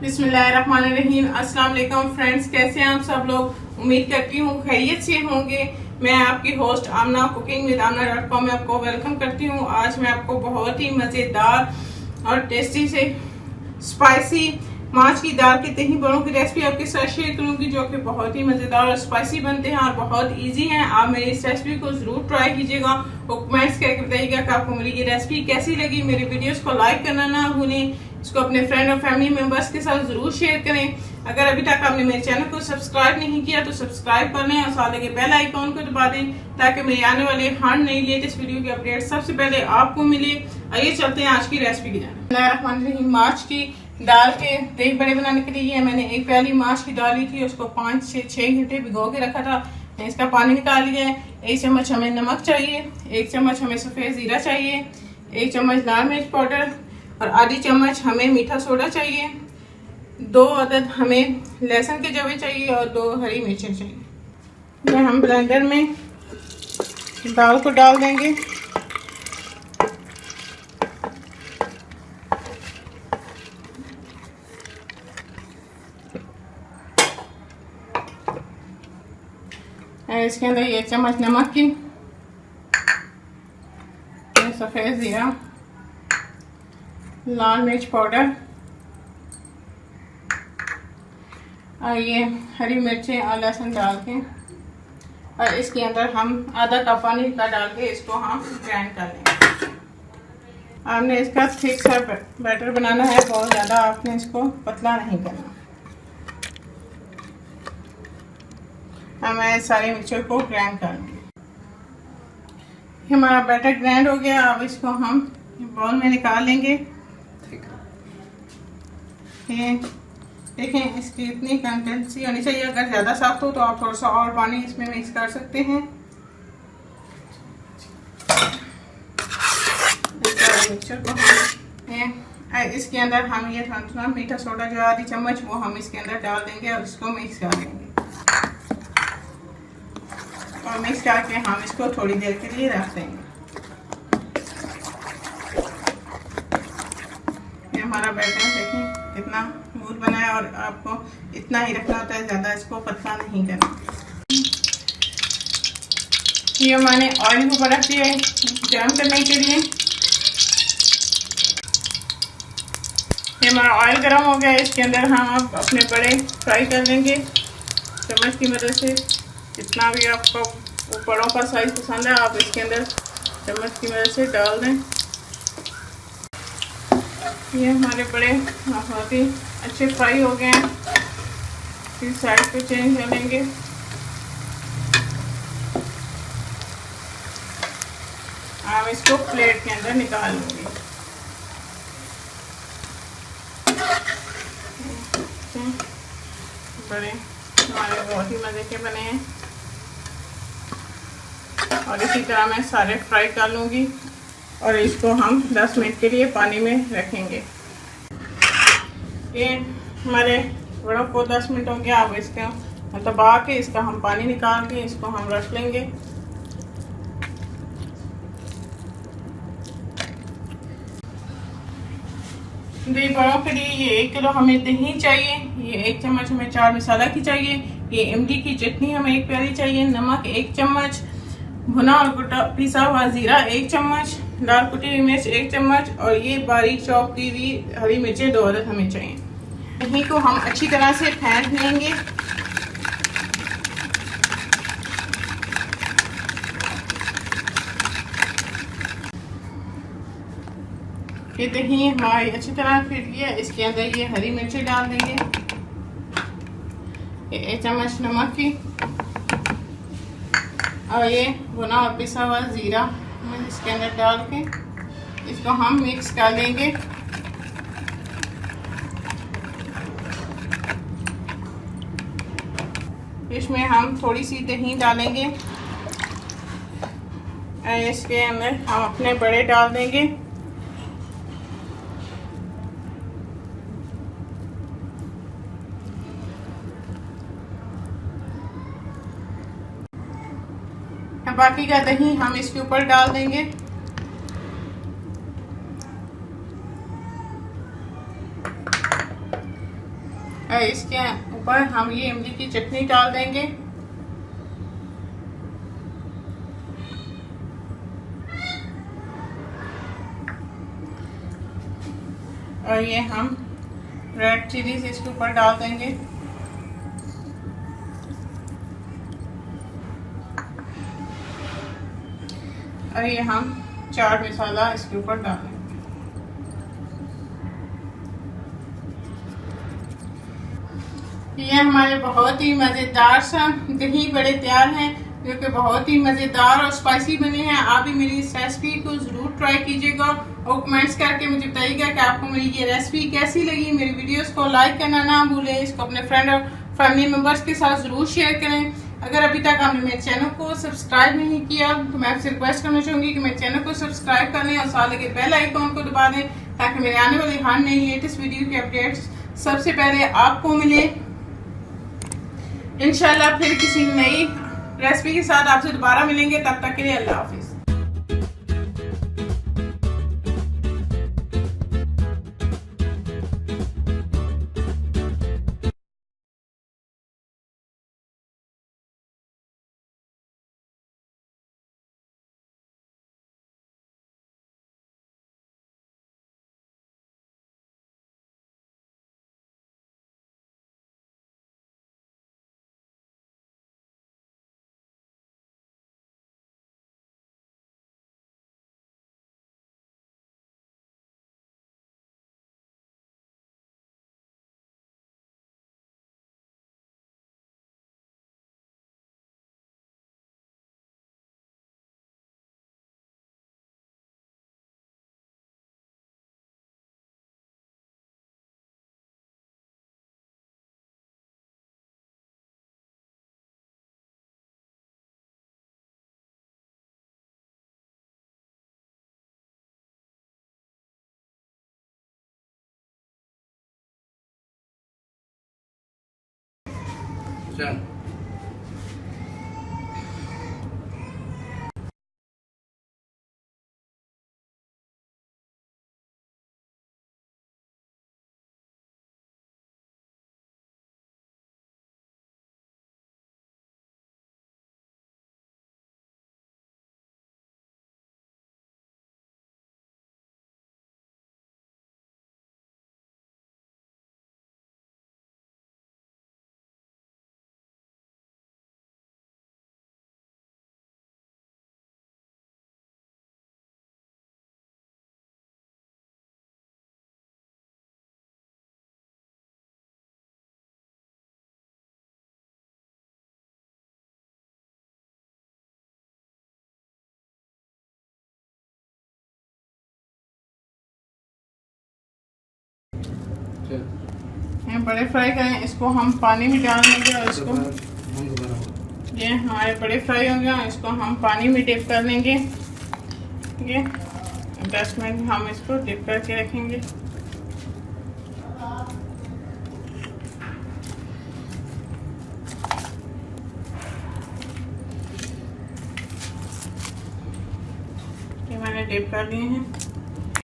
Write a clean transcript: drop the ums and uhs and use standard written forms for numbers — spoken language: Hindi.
बिस्मिल्लाहिर्रहमानिर्रहीम। अस्सलाम वालेकुम फ्रेंड्स, कैसे हैं आप सब लोग। उम्मीद करती हूँ खैरियत से होंगे। मैं आपकी host Amna cooking with amna.com में आपको वेलकम करती हूँ। आज मैं आपको बहुत ही मज़ेदार और टेस्टी से स्पाइसी माछ की दाल के दही बड़ों की रेसिपी आपके साथ शेयर करूंगी, जो कि बहुत ही मज़ेदार और स्पाइसी बनते हैं और बहुत इजी हैं। आप मेरी इस रेसिपी को ज़रूर ट्राई कीजिएगा और कमेंट्स करके बताइएगा कि आपको मेरी ये रेसिपी कैसी लगी। मेरे वीडियोस को लाइक करना ना भूलें, इसको अपने फ्रेंड और फैमिली मेंबर्स के साथ ज़रूर शेयर करें। अगर अभी तक आपने मेरे चैनल को सब्सक्राइब नहीं किया तो सब्सक्राइब कर लें और साथ लगे बेल आइकॉन को दबा दें, ताकि मेरे आने वाले हर नई लेटेस्ट वीडियो की अपडेट सबसे पहले आपको मिले। आइए चलते हैं आज की रेसिपी की जाने। माछ की दाल के दही बड़े बनाने के लिए मैंने एक प्याली माछ की दाल ली थी, उसको 5 से 6 घंटे भिगो के रखा था। इसका पानी निकाल लिया है। 1 चम्मच हमें नमक चाहिए, 1 चम्मच हमें सफ़ेद ज़ीरा चाहिए, 1 चम्मच लाल मिर्च पाउडर और आधी चम्मच हमें मीठा सोडा चाहिए। 2 अदद हमें लहसुन के जवे चाहिए और 2 हरी मिर्चें चाहिए। ये हम ब्लेंडर में दाल को डाल देंगे। इसके अंदर 1 चम्मच नमक की, सफ़ेद ज़ीरा, लाल मिर्च पाउडर और ये हरी मिर्चें और लहसुन डाल के, और इसके अंदर हम आधा कप पानी का डाल के इसको हम ग्राइंड कर लेंगे। आपने इसका थिक सा बैटर बनाना है, बहुत ज़्यादा आपने इसको पतला नहीं करना। मैं सारे मिक्सचर को ग्राइंड कर लूँगी। हमारा बैटर ग्राइंड हो गया। अब इसको हम बाउल में निकाल लेंगे। ये देखें, इसकी इतनी कंसिस्टेंसी होनी चाहिए। अगर ज़्यादा सख्त हो तो आप थोड़ा सा और पानी इसमें मिक्स कर सकते हैं। मिक्सचर को इसके अंदर हम ये थोड़ा मीठा सोडा जो आधी चम्मच वो हम इसके अंदर डाल देंगे और इसको मिक्स कर देंगे। और मिक्स करके हम इसको थोड़ी देर के लिए रख देंगे। ये हमारा बैटर देखें कितना स्मूथ बना है, और आपको इतना ही रखना होता है, ज़्यादा इसको पतला नहीं करना। ये मैंने ऑयल को रख दिया है गर्म करने के लिए। ये हमारा ऑयल गर्म हो गया है। इसके अंदर हम अब अपने बड़े फ्राई कर लेंगे चम्मच की मदद से। जितना भी आपको बड़ों का साइज पसंद है आप इसके अंदर चम्मच की मदद से डाल दें। ये हमारे बड़े बहुत ही अच्छे फ्राई हो गए हैं। फिर साइड पे चेंज कर लेंगे। आप इसको प्लेट के अंदर निकाल लेंगे। बड़े हमारे बहुत ही मज़े के बने हैं, और इसी तरह मैं सारे फ्राई कर लूँगी और इसको हम 10 मिनट के लिए पानी में रखेंगे। ये हमारे बड़ों को 10 मिनट हो गया। अब इसका दबा के इसका हम पानी निकाल के इसको हम रख लेंगे। दही बड़ों के लिए ये 1 किलो हमें दही चाहिए। ये 1 चम्मच हमें चाट मसाला की चाहिए। ये इमली की चटनी हमें 1 प्याली चाहिए। नमक 1 चम्मच, भुना और कुटा पिसा हुआ ज़ीरा 1 चम्मच, लाल कुटी हुई मिर्च 1 चम्मच, और ये बारीक चॉप की हुई हरी मिर्चें 2 अदद हमें चाहिए। दही को हम अच्छी तरह से फेंट लेंगे। ये दही हमारी अच्छी तरह फिट गया। इसके अंदर ये हरी मिर्चें डाल देंगे, 1 चम्मच नमक की, और ये भुना और पिसा हुआ ज़ीरा इसके अंदर डाल के इसको हम मिक्स कर लेंगे। इसमें हम थोड़ी सी दही डालेंगे। इसके अंदर हम अपने बड़े डाल देंगे। बाकी का दही हम इसके ऊपर डाल देंगे। इसके ऊपर हम ये इमली की चटनी डाल देंगे। और ये हम रेड चिलीज इसके ऊपर डाल देंगे। और ये हम चाट मसाला इसके ऊपर डालेंगे। ये हमारे बहुत ही मज़ेदार सा दही बड़े तैयार हैं, जो कि बहुत ही मज़ेदार और स्पाइसी बने हैं। आप भी मेरी इस रेसिपी को ज़रूर ट्राई कीजिएगा और कमेंट्स करके मुझे बताइएगा कि आपको मेरी ये रेसिपी कैसी लगी। मेरी वीडियोस को लाइक करना ना भूलें, इसको अपने फ्रेंड और फैमिली मेम्बर्स के साथ ज़रूर शेयर करें। अगर अभी तक आपने मेरे चैनल को सब्सक्राइब नहीं किया तो मैं आपसे रिक्वेस्ट करना चाहूँगी कि मेरे चैनल को सब्सक्राइब कर लें और साथ लगे बेल आइकॉन को दबा दें, ताकि मेरे आने वाली हर नई लेटेस्ट वीडियो के अपडेट्स सबसे पहले आपको मिले। इंशाल्लाह फिर किसी नई रेसिपी के साथ आपसे दोबारा मिलेंगे। तब तक के लिए अल्लाह हाफिज। बड़े फ्राई करें, इसको हम पानी में डाल देंगे और इसको ये हमारे बड़े फ्राई हो गया। इसको हम पानी में डिप कर लेंगे। ये 10 मिनट हम इसको डिप करके रखेंगे। ये मैंने डिप कर लिए हैं।